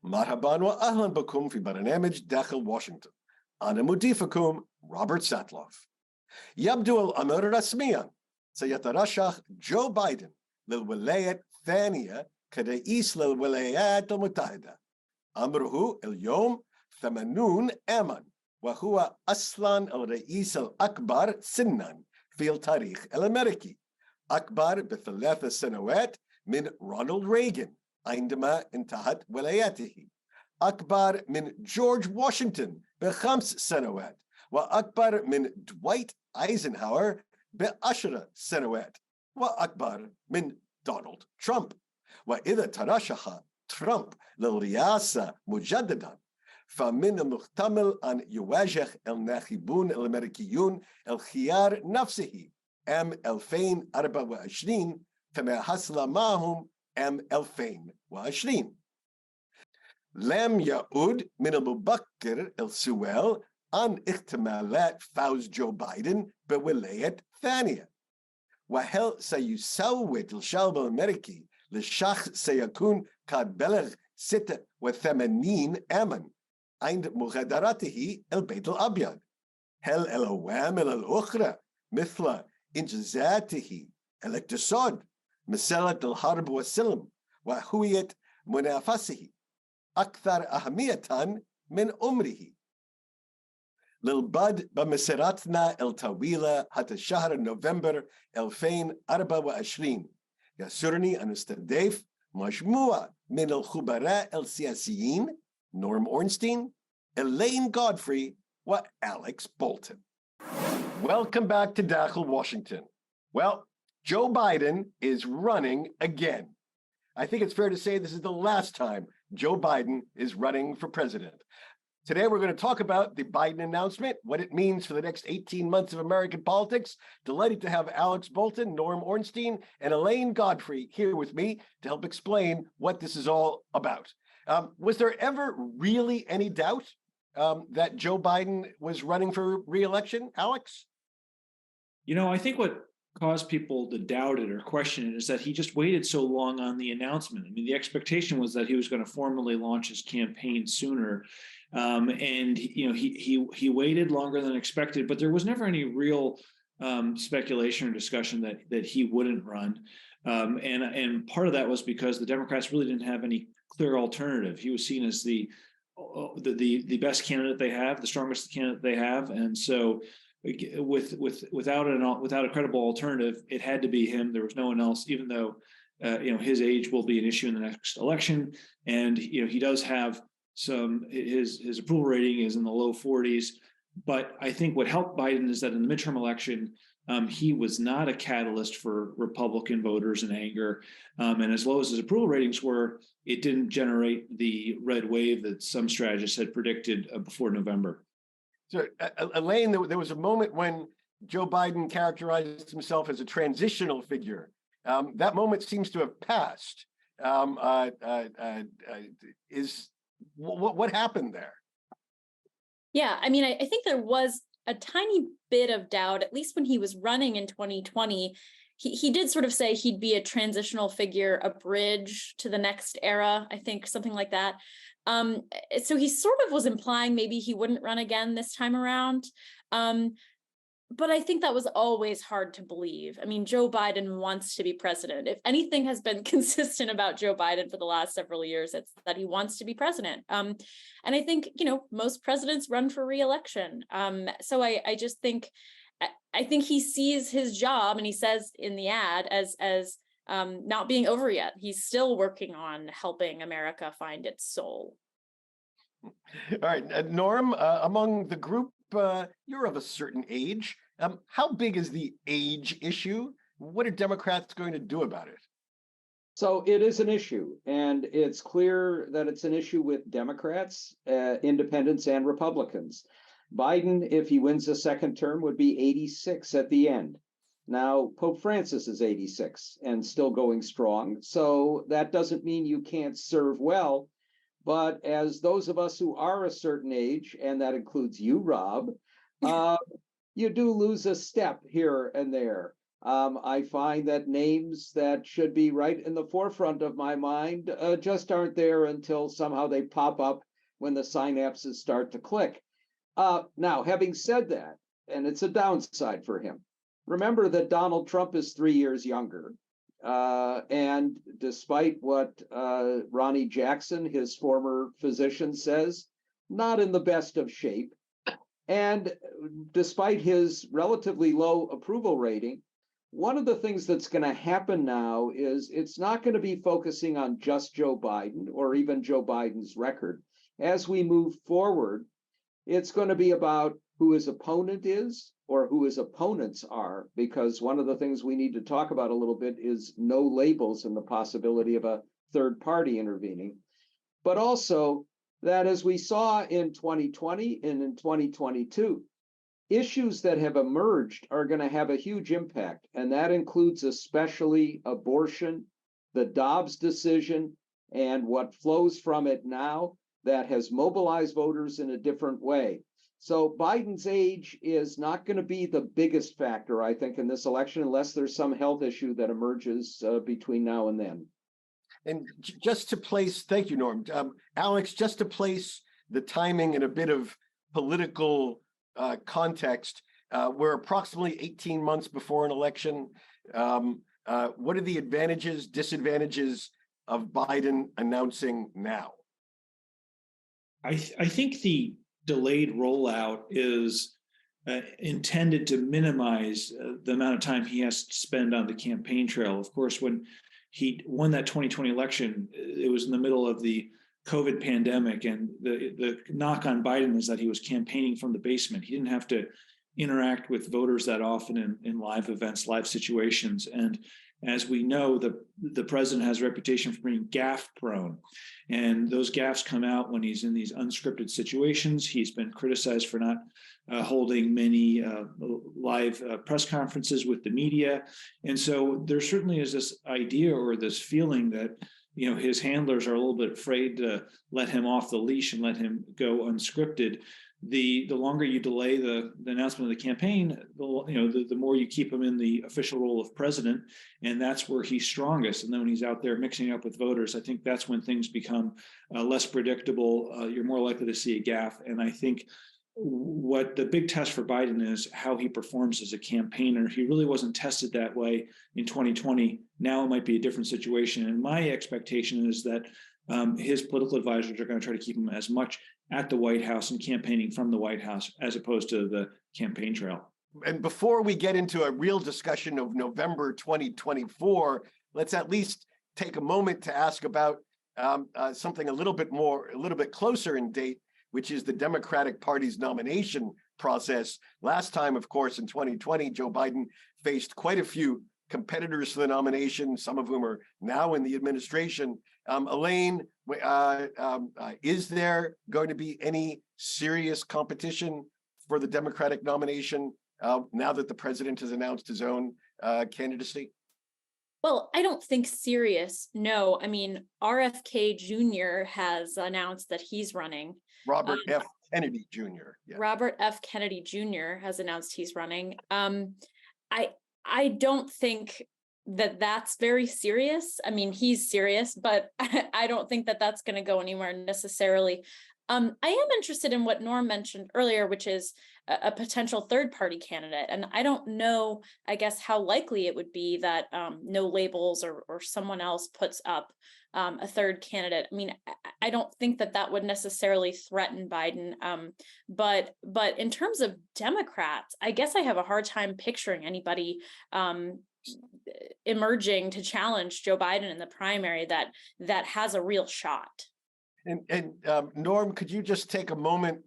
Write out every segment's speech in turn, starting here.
مرحبا وأهلا بكم في برنامج داخل واشنطن. أنا مضيفكم روبرت ساتلوف. يبدو الأمر رسميا، سيترشح جو بايدن للولاية ثانية كرئيس للولايات المتحدة. عمره اليوم 80 عاما، وهو أصلا الرئيس الأكبر سنا في التاريخ الأميركي، أكبر بثلاث سنوات من رونالد ريغان عندما انتهت ولايته، أكبر من جورج واشنطن ب5 سنوات، وأكبر من دوايت ايزنهاور ب10 سنوات، وأكبر من دونالد ترامب. وإذا ترشح ترامب للرئاسة مجددا، فمن المحتمل أن يواجه الناخبون الأمريكيون الخيار نفسه عام 2024 كما حصل معهم عام 2020. لم يعد من المبكر السؤال عن احتمالات فوز جو بايدن بولاية ثانية، وهل سيصوت الشعب الأمريكي للشخص سيكون قد بلغ 86 عاما عند مغادرته البيت الأبيض؟ هل العوامل الأخرى مثل إنجازاته، الاقتصاد، مسألة الحرب والسلم، وهوية منافسه أكثر أهمية من عمره؟ للبدء بمسيرتنا الطويلة حتى شهر نوفمبر 2024 يسرني أن أستضيف مجموعة من الخبراء السياسيين نورم أورنستين، إلين غودفري، وأليكس بولتون. Welcome back to داخل Washington. Well, Joe Biden is running again. I think it's fair to say this is the last time Joe Biden is running for president. Today, we're going to talk about the Biden announcement, what it means for the next 18 months of American politics. Delighted to have Alex Bolton, Norm Ornstein, and Elaine Godfrey here with me to help explain what this is all about. Was there ever really any doubt that Joe Biden was running for re-election, Alex? You know, I think what caused people to doubt it or question it is that he just waited so long on the announcement. I mean, the expectation was that he was going to formally launch his campaign sooner. And you know, he waited longer than expected, but there was never any real speculation or discussion that he wouldn't run. And part of that was because the Democrats really didn't have any clear alternative. He was seen as the best candidate they have, the strongest candidate they have, and so without a credible alternative, it had to be him. There was no one else, even though you know, his age will be an issue in the next election, and you know, he does have some, his approval rating is in the low 40s. But I think what helped Biden is that in the midterm election, he was not a catalyst for Republican voters in anger. And as low as his approval ratings were, it didn't generate the red wave that some strategists had predicted before November. So, Elaine, there was a moment when Joe Biden characterized himself as a transitional figure. That moment seems to have passed. What happened there? Yeah, I mean, I think there was a tiny bit of doubt, at least when he was running in 2020. He did sort of say he'd be a transitional figure, a bridge to the next era, I think, something like that. So he sort of was implying maybe he wouldn't run again this time around. But I think that was always hard to believe. I mean, Joe Biden wants to be president. If anything has been consistent about Joe Biden for the last several years, it's that he wants to be president. And I think, you know, most presidents run for re-election. So I just think, I think he sees his job, and he says in the ad, as not being over yet. He's still working on helping America find its soul. All right, Norm, among the group, you're of a certain age. How big is the age issue? What are Democrats going to do about it? So it is an issue, and it's clear that it's an issue with Democrats, independents, and Republicans. Biden, if he wins a second term, would be 86 at the end. Now, Pope Francis is 86 and still going strong. So that doesn't mean you can't serve well. But as those of us who are a certain age, and that includes you, Rob, you do lose a step here and there. I find that names that should be right in the forefront of my mind just aren't there until somehow they pop up when the synapses start to click. Now, having said that, and it's a downside for him, remember that Donald Trump is 3 years younger. And despite what Ronnie Jackson, his former physician, says, not in the best of shape. And despite his relatively low approval rating, one of the things that's going to happen now is it's not going to be focusing on just Joe Biden or even Joe Biden's record. As we move forward, it's going to be about who his opponent is or who his opponents are, because one of the things we need to talk about a little bit is no labels and the possibility of a third party intervening. But also that, as we saw in 2020 and in 2022, issues that have emerged are going to have a huge impact, and that includes especially abortion, the Dobbs decision, and what flows from it now that has mobilized voters in a different way. So Biden's age is not going to be the biggest factor, I think, in this election, unless there's some health issue that emerges between now and then. And just to place, thank you, Norm. Alex, just to place the timing in a bit of political context, we're approximately 18 months before an election. What are the advantages, disadvantages of Biden announcing now? I think the delayed rollout is intended to minimize the amount of time he has to spend on the campaign trail. Of course, when he won that 2020 election, it was in the middle of the COVID pandemic, and the knock on Biden is that he was campaigning from the basement. He didn't have to interact with voters that often in live events, live situations. And as we know, the president has a reputation for being gaffe prone, and those gaffes come out when he's in these unscripted situations. He's been criticized for not holding many live press conferences with the media. And so there certainly is this idea or this feeling that his handlers are a little bit afraid to let him off the leash and let him go unscripted. The longer you delay the announcement of the campaign, the more you keep him in the official role of president, and that's where he's strongest. And then when he's out there mixing up with voters, I think that's when things become less predictable. You're more likely to see a gaffe. And I think what the big test for Biden is how he performs as a campaigner. He really wasn't tested that way in 2020. Now it might be a different situation. And my expectation is that his political advisors are going to try to keep him as much at the White House and campaigning from the White House as opposed to the campaign trail. And before we get into a real discussion of November 2024, let's at least take a moment to ask about something a little bit closer in date, which is the Democratic Party's nomination process. Last time, of course, in 2020, Joe Biden faced quite a few competitors for the nomination, some of whom are now in the administration. Elaine, is there going to be any serious competition for the Democratic nomination now that the president has announced his own candidacy? Well, I don't think serious. No, I mean, RFK Jr. has announced that he's running. Robert F. Kennedy Jr. Yeah. Robert F. Kennedy Jr. has announced he's running. I don't think that that's very serious. I mean, he's serious, but I don't think that that's going to go anywhere necessarily. I am interested in what Norm mentioned earlier, which is a potential third-party candidate. And I don't know, I guess, how likely it would be that no labels or someone else puts up a third candidate. I mean, I don't think that that would necessarily threaten Biden. But in terms of Democrats, I guess I have a hard time picturing anybody emerging to challenge Joe Biden in the primary that has a real shot. And Norm, could you just take a moment?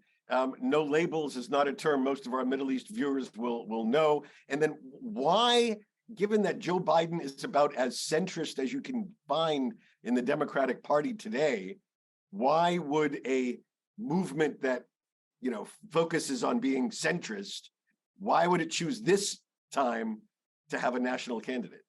No labels is not a term most of our Middle East viewers will know. And then why, given that Joe Biden is about as centrist as you can find in the Democratic Party today, why would a movement that focuses on being centrist, why would it choose this time to have a national candidate?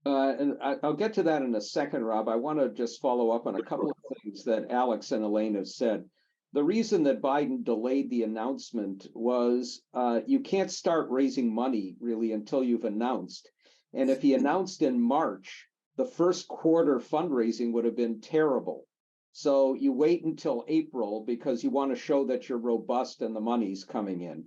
And I'll get to that in a second, Rob. I want to just follow up on a couple of things that Alex and Elaine have said. The reason that Biden delayed the announcement was you can't start raising money really until you've announced. And if he announced in March, the first quarter fundraising would have been terrible. So you wait until April because you want to show that you're robust and the money's coming in.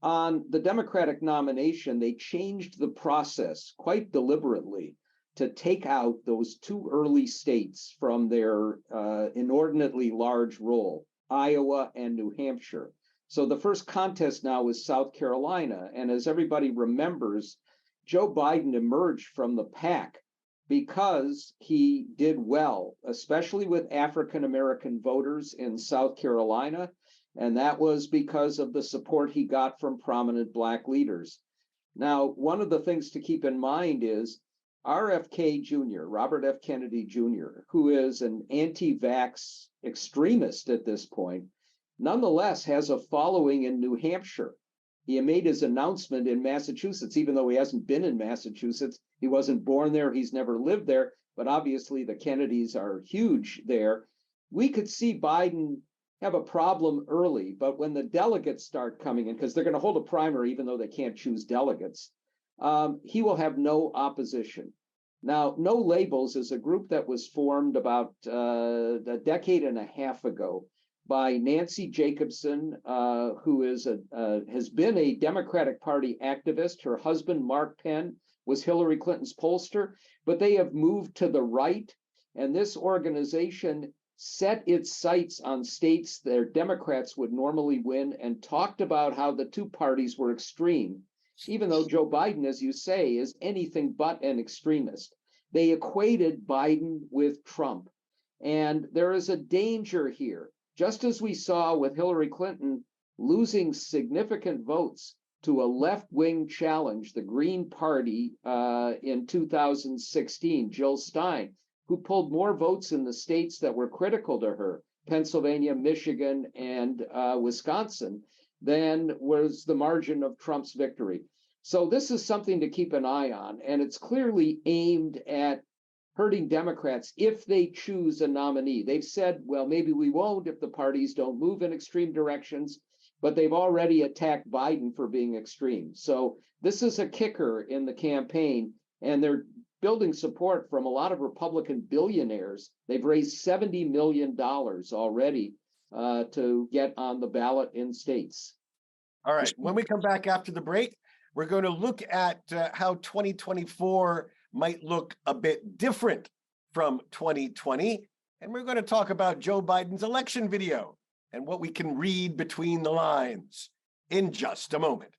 On the Democratic nomination, they changed the process quite deliberately to take out those two early states from their inordinately large roll, Iowa and New Hampshire. So the first contest now is South Carolina. And as everybody remembers, Joe Biden emerged from the pack because he did well, especially with African-American voters in South Carolina. And that was because of the support he got from prominent Black leaders. Now, one of the things to keep in mind is RFK Jr., Robert F. Kennedy Jr., who is an anti-vax extremist at this point, nonetheless has a following in New Hampshire. He made his announcement in Massachusetts, even though he hasn't been in Massachusetts. He wasn't born there. He's never lived there. But obviously, the Kennedys are huge there. We could see Biden have a problem early, but when the delegates start coming in, because they're going to hold a primary, even though they can't choose delegates, he will have no opposition. Now, No Labels is a group that was formed about a decade and a half ago by Nancy Jacobson, who has been a Democratic Party activist. Her husband, Mark Penn, was Hillary Clinton's pollster, but they have moved to the right. And this organization set its sights on states their Democrats would normally win and talked about how the two parties were extreme, even though Joe Biden, as you say, is anything but an extremist. They equated Biden with Trump. And there is a danger here, just as we saw with Hillary Clinton losing significant votes to a left-wing challenge, the Green Party in 2016, Jill Stein, who pulled more votes in the states that were critical to her, Pennsylvania, Michigan, and Wisconsin, than was the margin of Trump's victory. So this is something to keep an eye on, and it's clearly aimed at hurting Democrats if they choose a nominee. They've said, well, maybe we won't if the parties don't move in extreme directions, but they've already attacked Biden for being extreme. So this is a kicker in the campaign, and they're building support from a lot of Republican billionaires. They've raised $70 million already to get on the ballot in states. All right, when we come back after the break, we're going to look at how 2024 might look a bit different from 2020. And we're going to talk about Joe Biden's election video and what we can read between the lines in just a moment.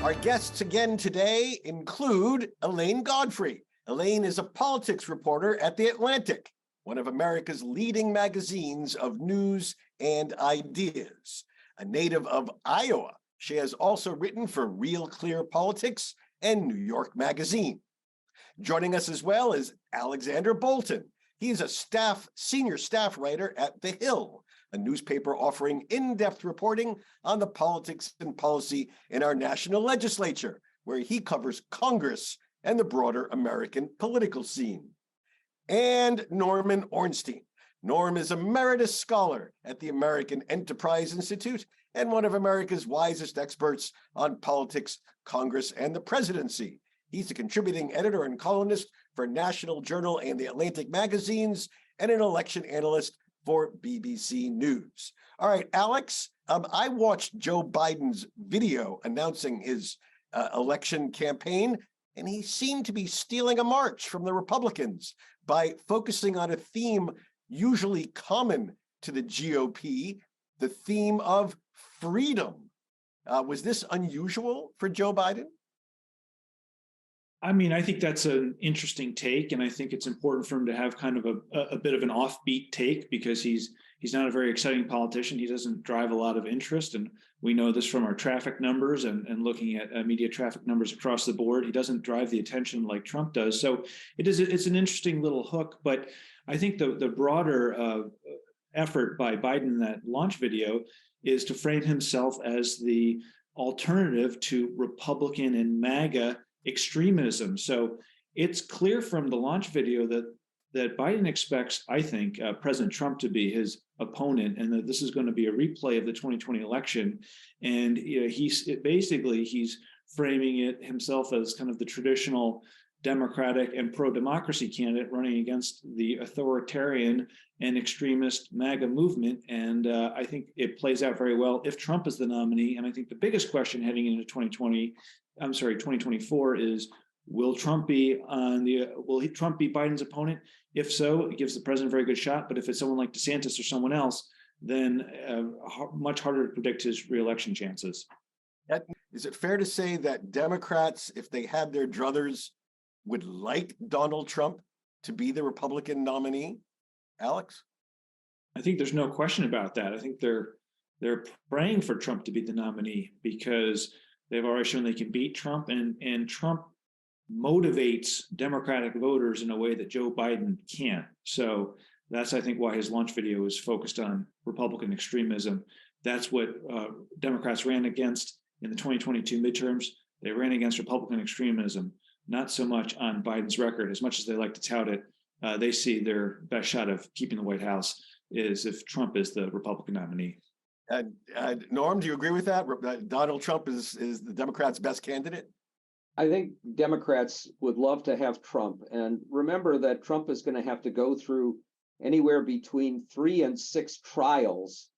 Our guests again today include Elaine Godfrey. Elaine is a politics reporter at The Atlantic, one of America's leading magazines of news and ideas. A native of Iowa, she has also written for Real Clear Politics and New York Magazine. Joining us as well is Alexander Bolton. He's a senior staff writer at The Hill, a newspaper offering in-depth reporting on the politics and policy in our national legislature, where he covers Congress and the broader American political scene. And Norman Ornstein. Norm is Emeritus Scholar at the American Enterprise Institute and one of America's wisest experts on politics, Congress, and the presidency. He's a contributing editor and columnist for National Journal and The Atlantic magazines and an election analyst for BBC News. All right, Alex, I watched Joe Biden's video announcing his election campaign, and he seemed to be stealing a march from the Republicans by focusing on a theme usually common to the GOP, the theme of freedom. Was this unusual for Joe Biden? I mean, I think that's an interesting take, and I think it's important for him to have kind of a bit of an offbeat take because he's not a very exciting politician. He doesn't drive a lot of interest, and we know this from our traffic numbers and looking at media traffic numbers across the board. He doesn't drive the attention like Trump does. So it's an interesting little hook, but I think the broader effort by Biden in that launch video is to frame himself as the alternative to Republican and MAGA extremism. So it's clear from the launch video that that Biden expects, I think, President Trump to be his opponent, and that this is going to be a replay of the 2020 election. And he's framing it himself as kind of the traditional Democratic and pro-democracy candidate running against the authoritarian and extremist MAGA movement. And I think it plays out very well if Trump is the nominee. And I think the biggest question heading into 2024 is, will Trump be Biden's opponent? If so, it gives the president a very good shot. But if it's someone like DeSantis or someone else, then much harder to predict his reelection chances. Is it fair to say that Democrats, if they had their druthers, would like Donald Trump to be the Republican nominee? Alex? I think there's no question about that. I think they're praying for Trump to be the nominee because they've already shown they can beat Trump, and Trump motivates Democratic voters in a way that Joe Biden can't. So that's, I think, why his launch video is focused on Republican extremism. That's what Democrats ran against in the 2022 midterms. They ran against Republican extremism, not so much on Biden's record. As much as they like to tout it, they see their best shot of keeping the White House is if Trump is the Republican nominee. Norm, do you agree with that? Donald Trump is the Democrats' best candidate? I think Democrats would love to have Trump. And remember that Trump is going to have to go through anywhere between 3 and 6 trials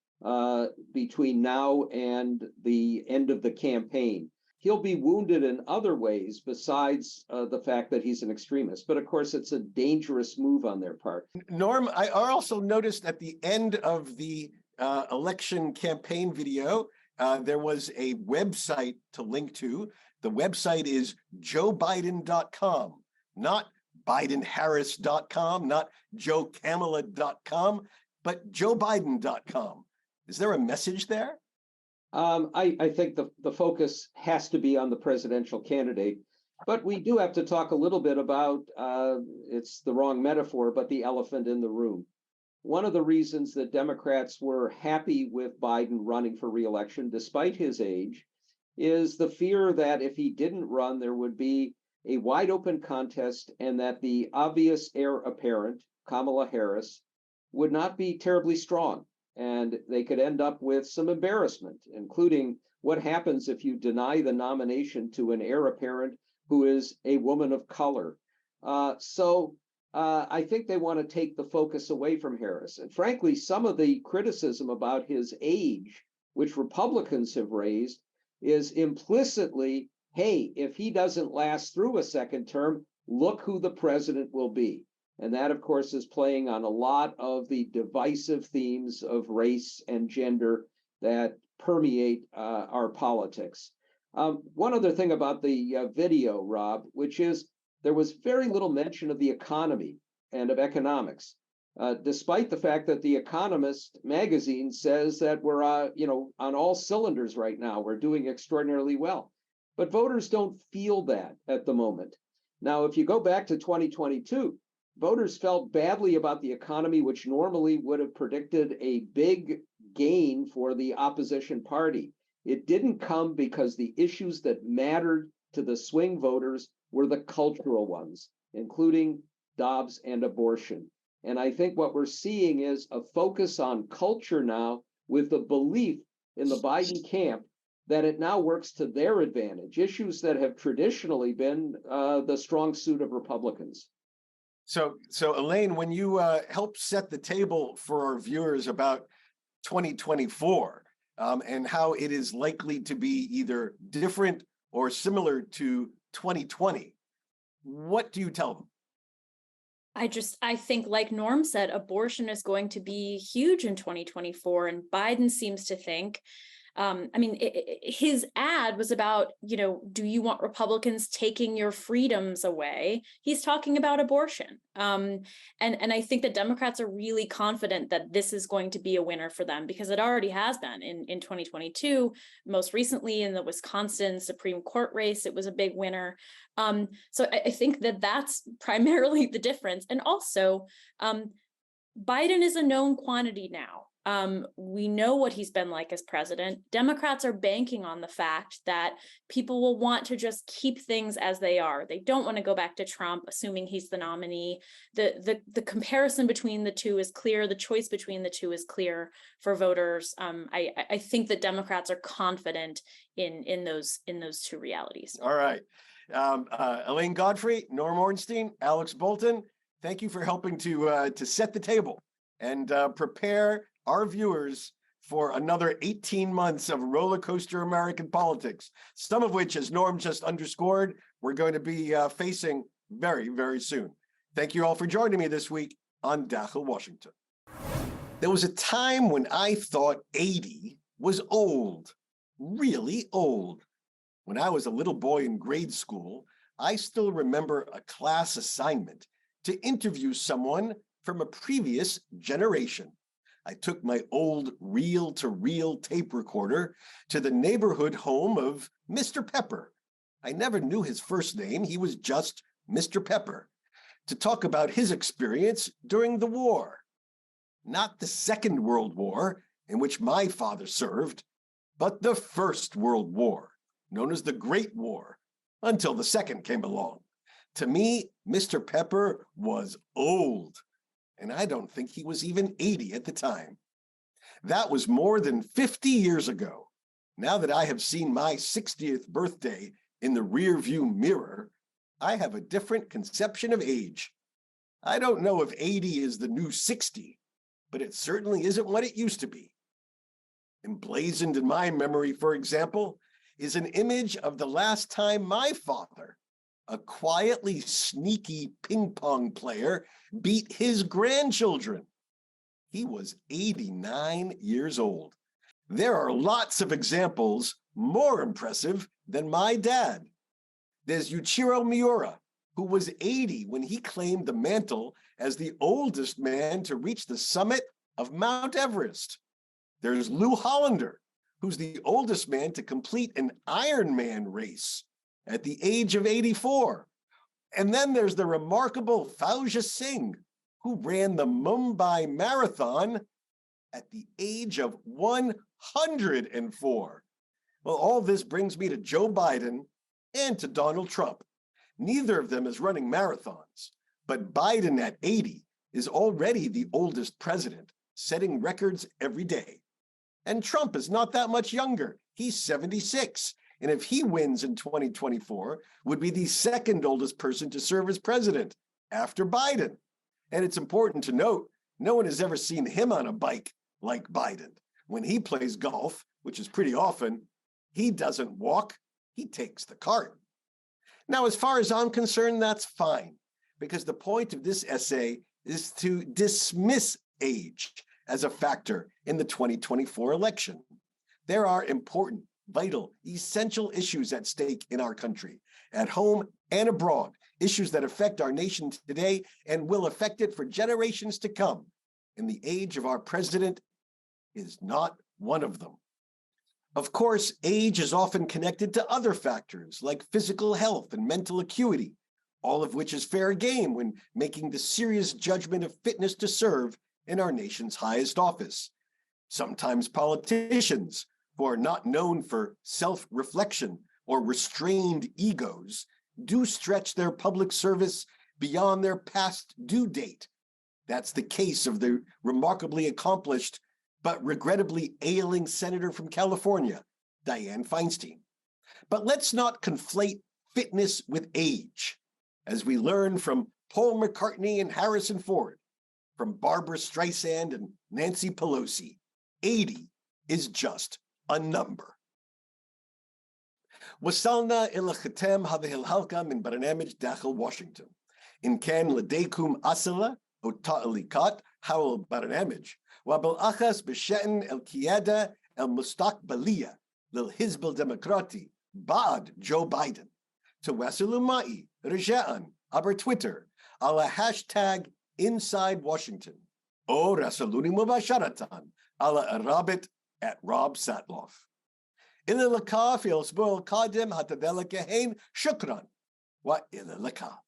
between now and the end of the campaign. He'll be wounded in other ways besides the fact that he's an extremist. But of course, it's a dangerous move on their part. Norm, I also noticed at the end of the election campaign video, there was a website to link to. The website is joebiden.com, not bidenharris.com, not joekamala.com, but joebiden.com. Is there a message there? I think the focus has to be on the presidential candidate, but we do have to talk a little bit about, it's the wrong metaphor, but the elephant in the room. One of the reasons that Democrats were happy with Biden running for re-election, despite his age, is the fear that if he didn't run, there would be a wide open contest and that the obvious heir apparent, Kamala Harris, would not be terribly strong. And they could end up with some embarrassment, including what happens if you deny the nomination to an heir apparent who is a woman of color. So I think they want to take the focus away from Harris. And frankly, some of the criticism about his age, which Republicans have raised, is implicitly, hey, if he doesn't last through a second term, look who the president will be. And that, of course, is playing on a lot of the divisive themes of race and gender that permeate our politics. One other thing about the video, Rob, which is there was very little mention of the economy and of economics, despite the fact that The Economist magazine says that we're on all cylinders right now. We're doing extraordinarily well. But voters don't feel that at the moment. Now, if you go back to 2022, voters felt badly about the economy, which normally would have predicted a big gain for the opposition party. It didn't come because the issues that mattered to the swing voters were the cultural ones, including Dobbs and abortion. And I think what we're seeing is a focus on culture now with the belief in the Biden camp that it now works to their advantage, issues that have traditionally been the strong suit of Republicans. So Elaine, when you help set the table for our viewers about 2024 and how it is likely to be either different or similar to 2020, what do you tell them? I think, like Norm said, abortion is going to be huge in 2024. And Biden seems to think, his ad was about, do you want Republicans taking your freedoms away? He's talking about abortion. And I think that Democrats are really confident that this is going to be a winner for them because it already has been in 2022. Most recently in the Wisconsin Supreme Court race, it was a big winner. So I think that that's primarily the difference. And also, Biden is a known quantity now. We know what he's been like as president. Democrats are banking on the fact that people will want to just keep things as they are. They don't want to go back to Trump, assuming he's the nominee. The comparison between the two is clear. The choice between the two is clear for voters. I think that Democrats are confident in those two realities. All right. Elaine Godfrey, Norm Ornstein, Alex Bolton, thank you for helping to set the table and prepare our viewers for another 18 months of roller coaster American politics, some of which, as Norm just underscored, we're going to be facing very, very soon. Thank you all for joining me this week on Dakhel Washington. There was a time when I thought 80 was old, really old. When I was a little boy in grade school, I still remember a class assignment to interview someone from a previous generation. I took my old reel-to-reel tape recorder to the neighborhood home of Mr. Pepper. I never knew his first name, he was just Mr. Pepper, to talk about his experience during the war. Not the Second World War, in which my father served, but the First World War, known as the Great War, until the Second came along. To me, Mr. Pepper was old, and I don't think he was even 80 at the time. That was more than 50 years ago. Now that I have seen my 60th birthday in the rearview mirror, I have a different conception of age. I don't know if 80 is the new 60, but it certainly isn't what it used to be. Emblazoned in my memory, for example, is an image of the last time my father, a quietly sneaky ping pong player, beat his grandchildren. He was 89 years old. There are lots of examples more impressive than my dad. There's Yuichiro Miura, who was 80 when he claimed the mantle as the oldest man to reach the summit of Mount Everest. There's Lou Hollander, who's the oldest man to complete an Ironman race at the age of 84. And then there's the remarkable Fauja Singh, who ran the Mumbai Marathon at the age of 104. Well, all this brings me to Joe Biden and to Donald Trump. Neither of them is running marathons, but Biden at 80 is already the oldest president, setting records every day. And Trump is not that much younger. He's 76. And if he wins in 2024, would be the second oldest person to serve as president after Biden. And it's important to note, no one has ever seen him on a bike like Biden. When he plays golf, which is pretty often, he doesn't walk, he takes the cart. Now, as far as I'm concerned, that's fine, because the point of this essay is to dismiss age as a factor in the 2024 election. There are important, vital, essential issues at stake in our country, at home and abroad, issues that affect our nation today and will affect it for generations to come. And the age of our president is not one of them. Of course, age is often connected to other factors like physical health and mental acuity, all of which is fair game when making the serious judgment of fitness to serve in our nation's highest office. Sometimes politicians, who are not known for self-reflection or restrained egos, do stretch their public service beyond their past due date. That's the case of the remarkably accomplished but regrettably ailing senator from California, Dianne Feinstein. But let's not conflate fitness with age. As we learn from Paul McCartney and Harrison Ford, from Barbara Streisand and Nancy Pelosi, 80 is just a number. وصلنا إلى ختام هذه الحلقة من برنامج داخل واشنطن. إن كان لديكم أسئلة أو تعليقات حول البرنامج وبالأخص بشأن القيادة المستقبلية للحزب الديمقراطي بعد جو بايدن، تواصلوا معي رجاء عبر تويتر على هاشتاغ Inside Washington أو راسلوني مباشرة على الرابط @RobSatloff. إلى اللقاء في الأسبوع القادم، حتى ذلك حين شكرا وإلى اللقاء.